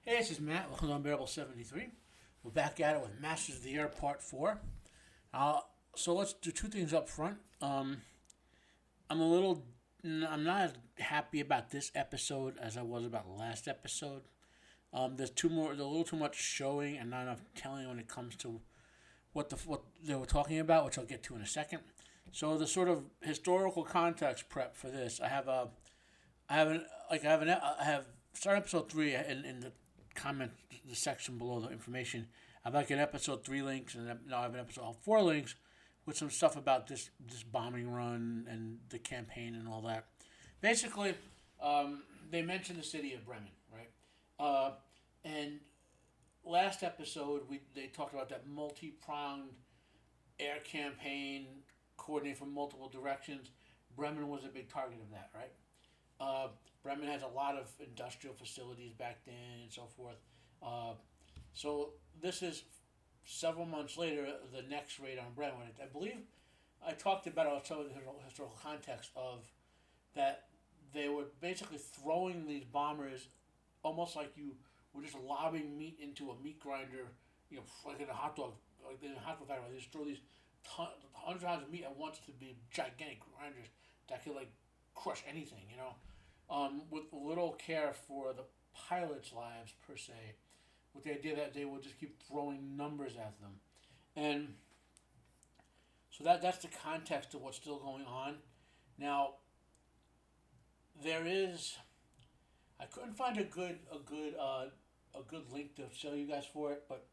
Hey, this is Matt. Welcome to Unbearable 73. We're back at it with Masters of the Air Part 4. So let's do two things up front. I'm not as happy about this episode as I was about the last episode. There's a little too much showing and not enough telling when it comes to what they were talking about, which I'll get to in a second. So the sort of historical context prep for this, I have started episode 3 in the comment the section below the information. I've like an episode 3 links, and now I have an episode 4 links with some stuff about this bombing run and the campaign and all that. Basically, they mentioned the city of Bremen, right? And last episode they talked about that multi-pronged air campaign coordinated from multiple directions. Bremen was a big target of that, right? Bremen has a lot of industrial facilities back then and so forth. So this is several months later, the next raid on Bremen. I believe I talked about some of the historical context of that they were basically throwing these bombers almost like you were just lobbing meat into a meat grinder, like in a hot dog, like in a hot dog factory. They just throw these hundreds of pounds of meat at once to be gigantic grinders that could like crush anything, with little care for the pilots' lives per se, with the idea that they would just keep throwing numbers at them, and so that's the context of what's still going on. Now, I couldn't find a good link to show you guys for it, but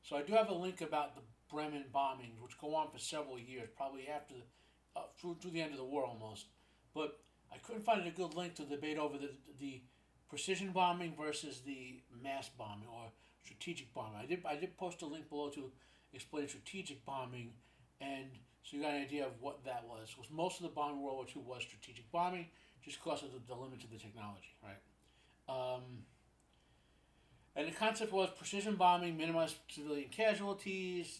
so I do have a link about the Bremen bombings, which go on for several years, probably after through the end of the war almost, but I couldn't find a good link to debate over the precision bombing versus the mass bombing or strategic bombing. I did post a link below to explain strategic bombing, and so you got an idea of what that was. Because most of the bombing in World War II was strategic bombing, just because of the limits of the technology, right? And the concept was precision bombing, minimize civilian casualties,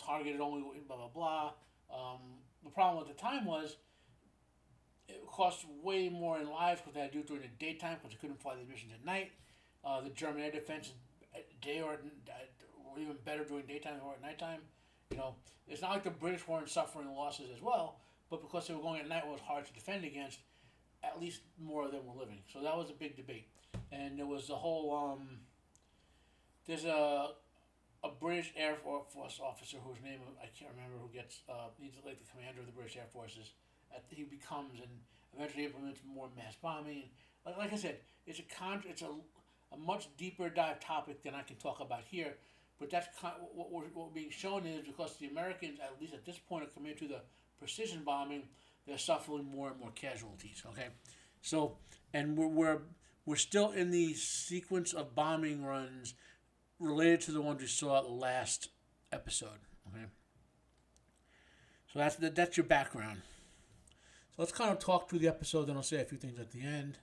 targeted only blah blah blah. The problem at the time was it cost way more in lives because they had to do it during the daytime because they couldn't fly the missions at night. The German air defense day or even better during daytime or at nighttime. It's not like the British weren't suffering losses as well, but because they were going at night, it was hard to defend against. At least more of them were living, so that was a big debate. And there was a whole there's a British Air Force officer whose name I can't remember, who gets he's like the commander of the British Air Forces. He becomes and eventually implements more mass bombing. Like I said, it's a much deeper dive topic than I can talk about here. But that's what we're being shown is because the Americans, at least at this point, are coming to the precision bombing. They're suffering more and more casualties. Okay, so and we're still in the sequence of bombing runs related to the ones we saw last episode. Okay, so that's your background. So let's kind of talk through the episode, then I'll say a few things at the end.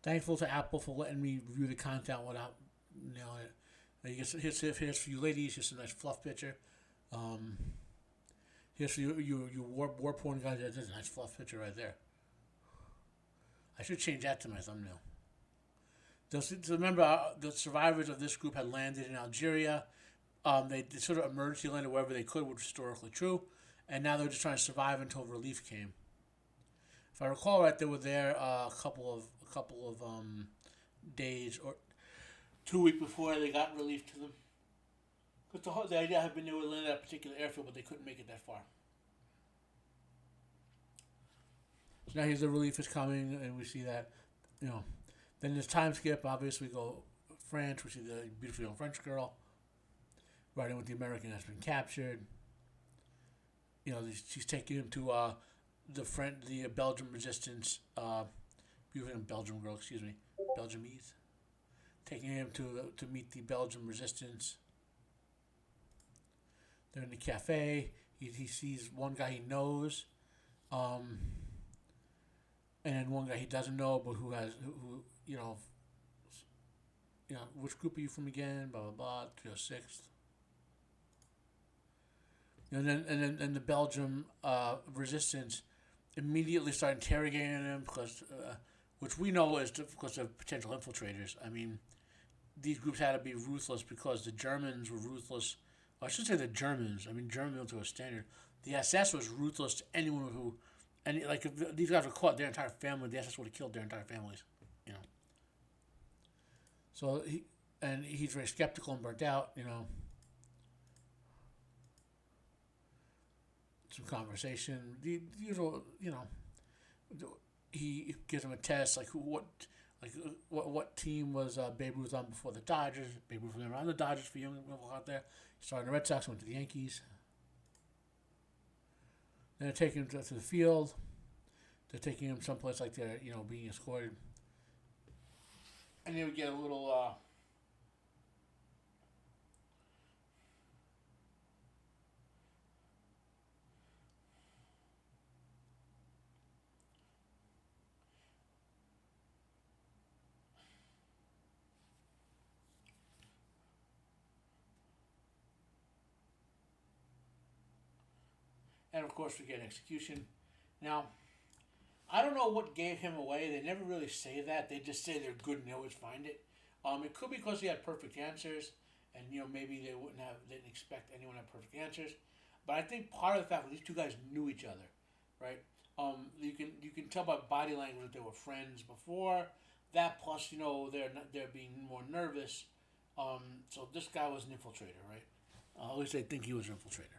Thankful to Apple for letting me review the content without it. Here's for you ladies, just a nice fluff picture. Here's for you war porn guys. There's a nice fluff picture right there. I should change that to my thumbnail. Remember, the survivors of this group had landed in Algeria. They sort of emergency landed wherever they could, which is historically true, and now they're just trying to survive until relief came. If I recall right, they were there a couple of days or 2 weeks before they got relief to them. Because the idea had been they would land at a particular airfield, but they couldn't make it that far. So now here's the relief is coming, and we see that, Then there's time skip. Obviously, we go France. We see the beautiful young French girl riding with the American that's been captured. She's taking him to the Belgium resistance. Beautiful Belgium girl, Belgiumese. Taking him to meet the Belgium resistance. They're in the cafe. He sees one guy he knows, and then one guy he doesn't know, but who which group are you from again? Blah blah blah. 306th. And then the Belgium resistance immediately start interrogating him because, which we know is because of potential infiltrators. I mean, these groups had to be ruthless because the Germans were ruthless. Well, I should say the Germans. I mean, German military was standard. The SS was ruthless to anyone who, and like if these guys were caught, their entire family, the SS would have killed their entire families. You know. So he's very skeptical and burnt out. You know. Some conversation. The usual. You know. He gives him a test like what team was Babe Ruth on before the Dodgers? Babe Ruth was never on the Dodgers for young people out there. He started in the Red Sox, went to the Yankees. Then they're taking him to the field. They're taking him someplace like they're being escorted. And they would get a little. And of course, we get an execution. Now, I don't know what gave him away. They never really say that. They just say they're good and they always find it. It could be because he had perfect answers, and maybe didn't expect anyone to have perfect answers. But I think part of the fact that these two guys knew each other, right? You can tell by body language that they were friends before. That plus they're being more nervous. So this guy was an infiltrator, right? At least they think he was an infiltrator.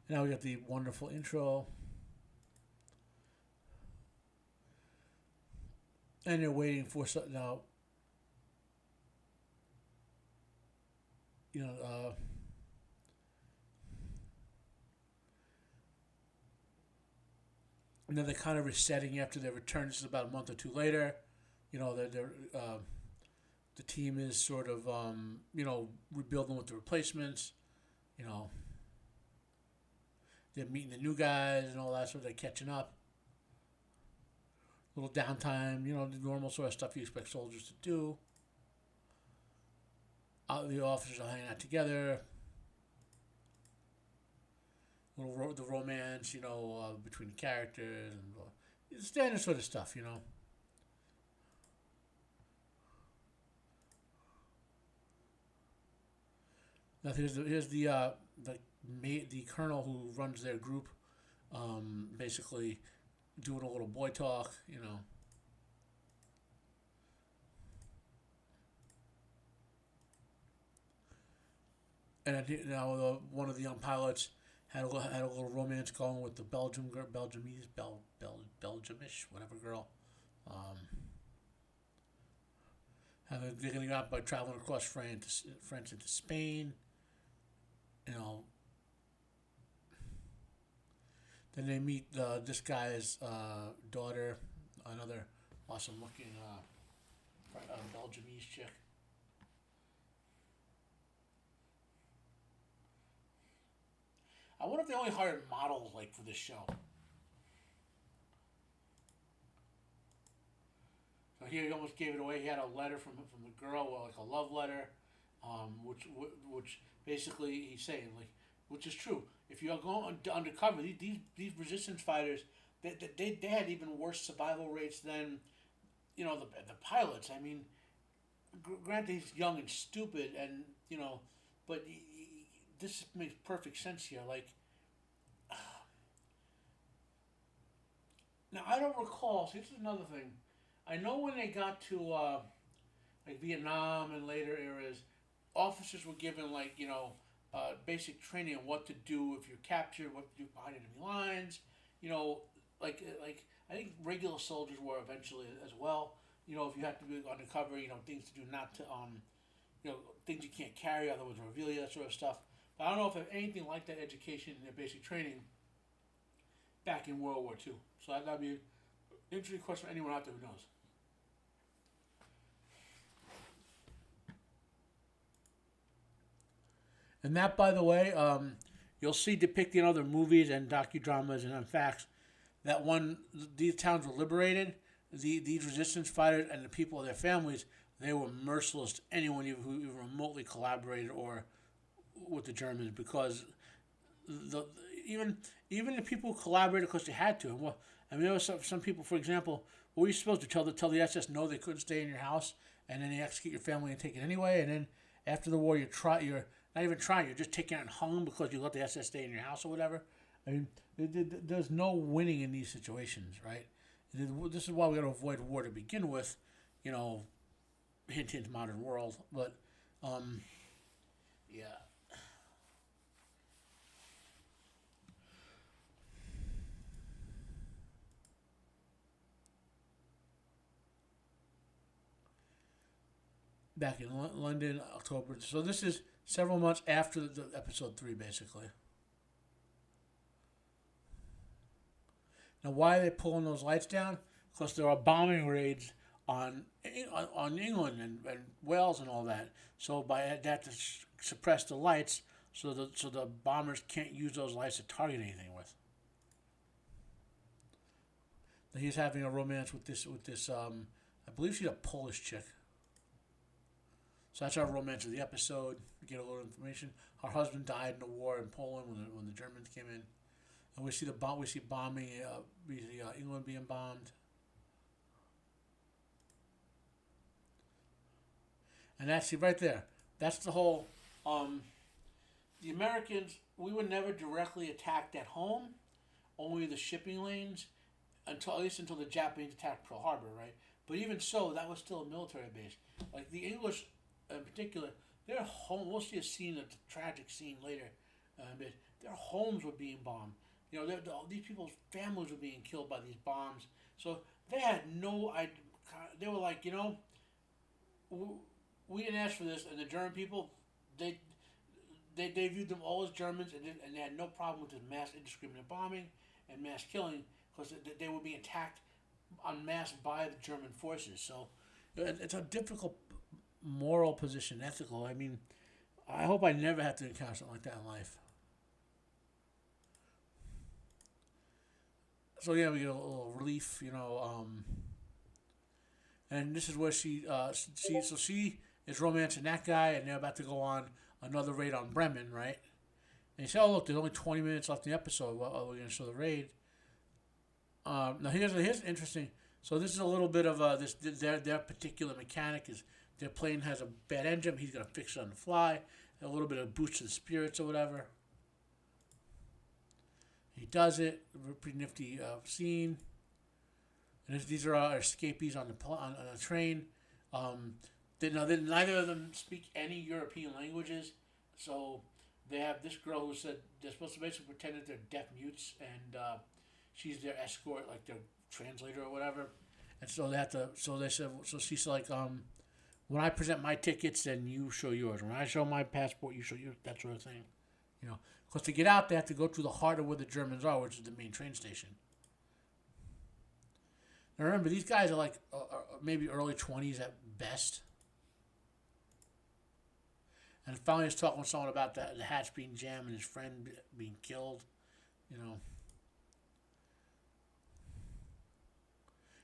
Now we got the wonderful intro. And they're waiting for something now. And then they're kind of resetting after their return. This is about a month or two later. The team is sort of, rebuilding with the replacements. They're meeting the new guys and all that sort of. They're catching up. A little downtime, the normal sort of stuff you expect soldiers to do. The officers are hanging out together. The romance, between the characters and standard sort of stuff, Now here's the colonel who runs their group, basically doing a little boy talk, And now one of the young pilots had a little romance going with the Belgium girl, Belgiumese, Belgiumish, whatever girl. They're going to go out by traveling across France into Spain. Then they meet this guy's daughter, another awesome-looking Belgiumese chick. I wonder if they only hired models for this show. So here he almost gave it away. He had a letter from the girl, like a love letter, which basically he's saying which is true. If you're going undercover, these resistance fighters, they had even worse survival rates than the pilots. I mean, granted he's young and stupid, and but this makes perfect sense here. Now I don't recall. See, this is another thing. I know when they got to Vietnam and later eras, officers were given basic training on what to do if you're captured, what to do behind enemy lines. I think regular soldiers were eventually as well. If you have to be undercover, things to do, not to things you can't carry, otherwise reveal you, that sort of stuff. But I don't know if they have anything like that education in their basic training back in World War II. So that'd be an interesting question for anyone out there who knows. And that, by the way, you'll see depicted in other movies and docudramas and in facts that when these towns were liberated, these resistance fighters and the people of their families, they were merciless to anyone who even remotely collaborated or with the Germans, because the even even the people who collaborated because they had to. And well, I mean, there was some people, for example, what were you supposed to tell the SS no, they couldn't stay in your house, and then they execute your family and take it anyway, and then after the war you're not even trying, you're just taken out and hung because you let the SS stay in your house or whatever. I mean, there's no winning in these situations, right? This is why we got to avoid war to begin with, you know, hint hint modern world, but yeah. Back in London, October. So this is several months after the episode 3, basically. Now, why are they pulling those lights down? Because there are bombing raids on England and Wales and all that. So by that to suppress the lights, so the bombers can't use those lights to target anything with. He's having a romance with this I believe she's a Polish chick. So that's our romance of the episode. We get a little information. Her husband died in the war in Poland when the Germans came in, and we see bombing. We see England being bombed, and that's right there. That's the whole. The Americans, we were never directly attacked at home, only the shipping lanes, at least until the Japanese attacked Pearl Harbor, right? But even so, that was still a military base. Like the English, in particular, their home. We'll see a scene, a tragic scene later. But their homes were being bombed. You know, these people's families were being killed by these bombs. So they had no idea. They were like, you know, we didn't ask for this, and the German people, they viewed them all as Germans, and they had no problem with this mass indiscriminate bombing and mass killing because they were being attacked en masse by the German forces. So it's a difficult moral position, ethical. I mean, I hope I never have to encounter something like that in life. So yeah, we get a little relief, you know. And this is where she is romancing that guy, and they're about to go on another raid on Bremen, right? And you say, "Oh, look, there's only 20 minutes left in the episode. Well, we're going to show the raid." Now here's interesting. So this is a little bit of their particular mechanic is their plane has a bad engine. He's going to fix it on the fly. A little bit of boost to the spirits or whatever. He does it. Pretty nifty scene. And these are our escapees on the train. Neither of them speak any European languages, so they have this girl who said they're supposed to basically pretend that they're deaf mutes, and she's their escort, like their translator or whatever. And so they have to. So they said. So she's like, when I present my tickets, then you show yours. When I show my passport, you show yours. That sort of thing, you know. Because to get out, they have to go through the heart of where the Germans are, which is the main train station. Now remember, these guys are like maybe early 20s at best. And finally, he's talking with someone about the hatch being jammed and his friend being killed. You know,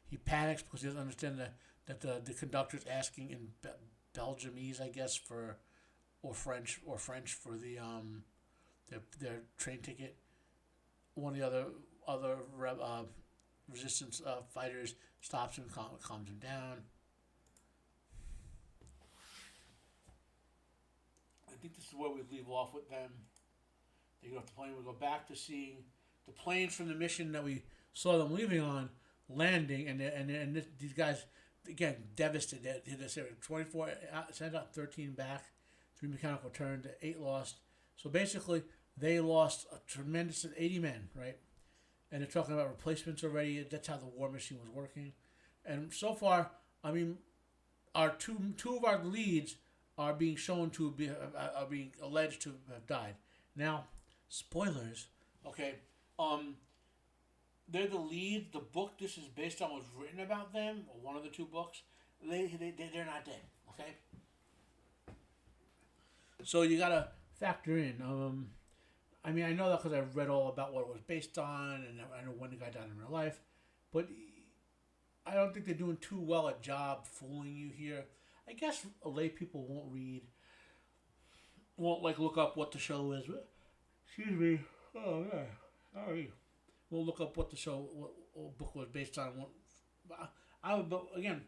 he panics because he doesn't understand that the conductor's asking in Belgiumese, I guess, or French for the their train ticket. One of the other resistance fighters stops him, calms him down. I think this is where we leave off with them. They get off the plane. We go back to seeing the planes from the mission that we saw them leaving on landing, and these guys again devastated. They said 24 sent out 13 back, 3 mechanical turned, 8 lost. So basically, they lost a tremendous 80 men, right? And they're talking about replacements already. That's how the war machine was working. And so far, I mean, our two of our leads are being shown to be are being alleged to have died. Now, spoilers. Okay, they're the lead. The book this is based on was written about them, or one of the 2 books. They're not dead. Okay. So you gotta factor in. I mean, I know that because I've read all about what it was based on, and I know when the guy died in real life, but I don't think they're doing too well a job fooling you here. I guess lay people won't like look up what the show is. Excuse me. Oh yeah. Sorry. We'll look up what the show, what book was based on. But again,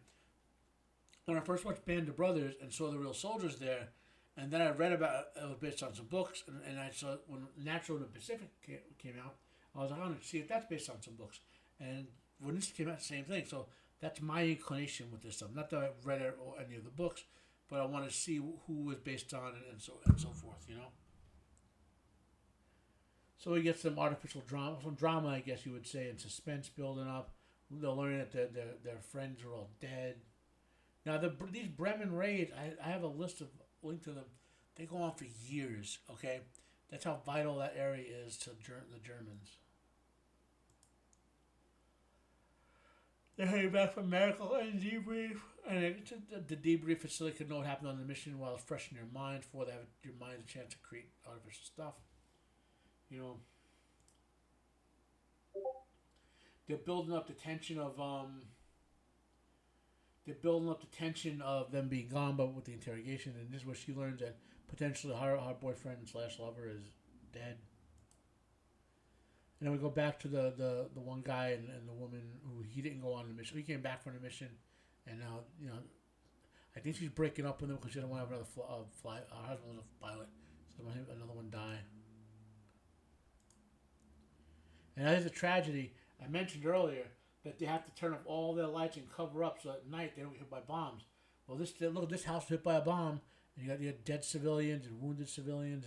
when I first watched Band of Brothers and saw the real soldiers there, and then I read about it was based on some books, and I saw when Natural in the Pacific came out, I was like, I want to see if that's based on some books. And when this came out, the same thing. So that's my inclination with this stuff. Not that I've read it or any of the books, but I want to see who was based on it and so forth. You know. So we get some artificial drama, I guess you would say, and suspense building up. They're learning that their friends are all dead. Now these Bremen raids, I have a list of link to them. They go on for years. Okay, that's how vital that area is to the Germans. They're heading back from medical and debrief, and the debrief facility could know what happened on the mission while it's fresh in your mind before they have your mind a chance to create artificial stuff. You know, they're building up the tension of them being gone, but with the interrogation, and this is where she learns that potentially her boyfriend / lover is dead. And then we go back to the one guy and the woman who he didn't go on the mission. He came back from the mission, and now I think she's breaking up with him because she doesn't want to have another fly. Her husband was a pilot, so another one die. And that is a tragedy. I mentioned earlier that they have to turn off all their lights and cover up so at night they don't get hit by bombs. Well, this house was hit by a bomb, and you got dead civilians and wounded civilians,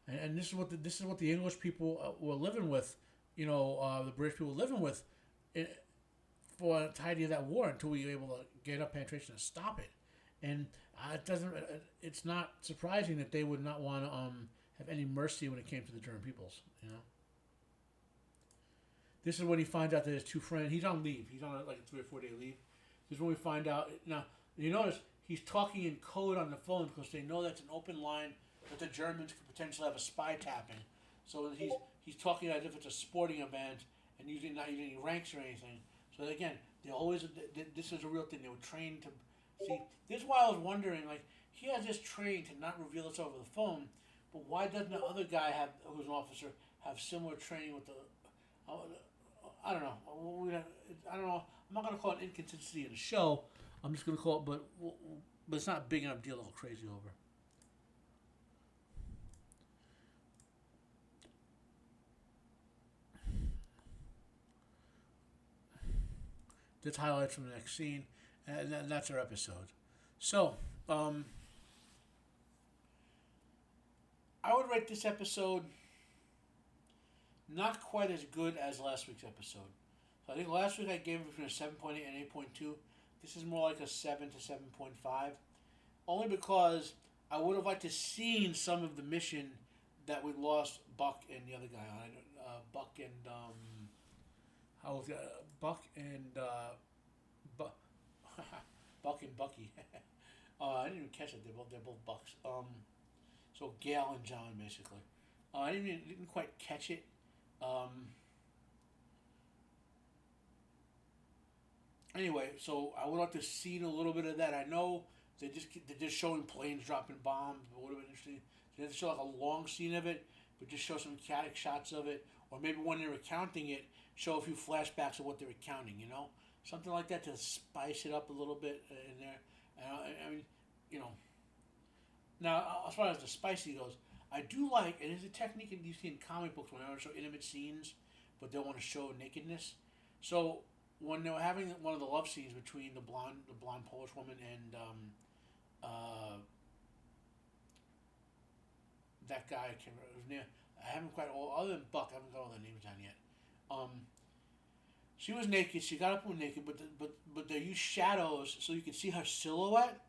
and this is what the English people were living with, the British people were living with, for the entirety of that war until we were able to get up penetration and stop it. And it's not surprising that they would not want to have any mercy when it came to the German peoples. This is when he finds out that his two friends, he's on leave. He's on like a 3 or 4 day leave. This is when we find out. Now, you notice he's talking in code on the phone because they know that's an open line that the Germans could potentially have a spy tapping. So he's talking as if it's a sporting event and not using any ranks or anything. So again, this is a real thing. They were trained to see. This is why I was wondering, like, he has this trained to not reveal this over the phone, but why doesn't the other guy who's an officer, have similar training with the... I don't know. I don't know. I'm not going to call it inconsistency in the show. I'm just going to call it, but it's not a big enough deal to go crazy over. This highlights from the next scene, and that's our episode. So, I would rate this episode not quite as good as last week's episode. So I think last week I gave it between a 7.8 and 8.2. This is more like a 7 to 7.5. Only because I would have liked to seen some of the mission that we lost Buck and the other guy on. Buck and Buck and Buck and Bucky. I didn't even catch it. They're both Bucks. So Gail and John basically. I didn't quite catch it. Anyway, so I would like to see a little bit of that. I know they're just showing planes dropping bombs. It would have been interesting. They didn't show like a long scene of it, but just show some chaotic shots of it, or maybe when they were counting it, show a few flashbacks of what they were counting. Something like that to spice it up a little bit in there. I mean, Now, as far as the spicy goes, I do like, and it's a technique you see in comic books when they want to show intimate scenes, but they want to show nakedness. So when they were having one of the love scenes between the blonde Polish woman and that guy, I can't remember his name. I haven't quite other than Buck, I haven't got all their names down yet. She was naked. She got up and naked, but they used shadows so you could see her silhouette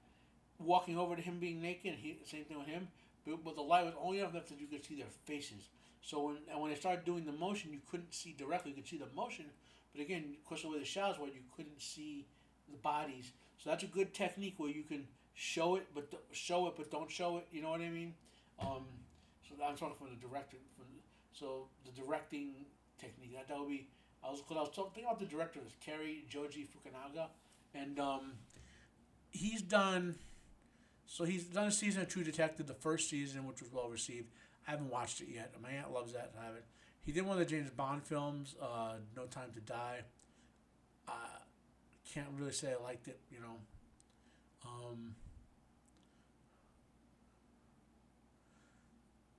walking over to him being naked. Same thing with him. But the light was only enough that you could see their faces. So when they started doing the motion, you couldn't see directly. You could see the motion, but again, because of the way the shadows were, you couldn't see the bodies. So that's a good technique where you can show it, but don't show it. You know what I mean? So I'm talking from the director. So the directing technique that would be. I was thinking about the director is Kerry Joji Fukunaga, and he's done a season of True Detective, the first season, which was well received. I haven't watched it yet. My aunt loves that. I haven't. He did one of the James Bond films, No Time to Die. Can't really say I liked it, you know.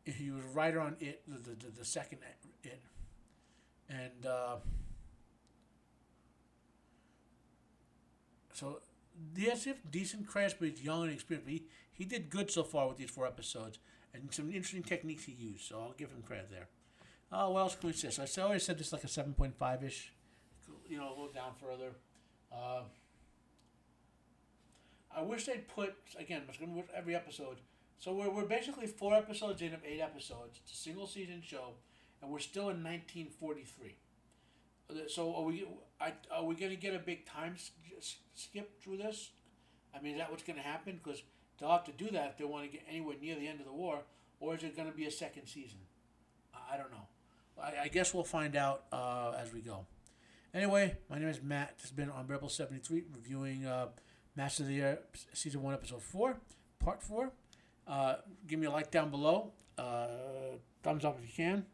He was a writer on It, the second It, and so he has decent credits, but he's young and experienced. But he did good so far with these 4 episodes, and some interesting techniques he used. So I'll give him credit there. What else can we say? So I already said this is like a 7.5 ish. You know, a little down further. I wish they'd put again. It's going to be every episode. So we're basically 4 episodes in of 8 episodes. It's a single season show, and we're still in 1943. So are we going to get a big time skip through this? I mean, is that what's going to happen? Because they'll have to do that if they want to get anywhere near the end of the war, or is it going to be a second season? I don't know. I guess we'll find out as we go. Anyway, my name is Matt. This has been Unbearable 73, reviewing Masters of the Air Season 1, Episode 4, Part 4. Give me a like down below. Thumbs up if you can.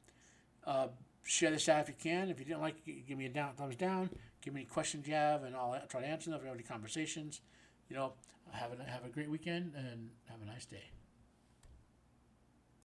Share this out if you can. If you didn't like it, give me a thumbs down. Give me any questions you have, and I'll try to answer them. If you have any conversations, you know, have a great weekend and have a nice day.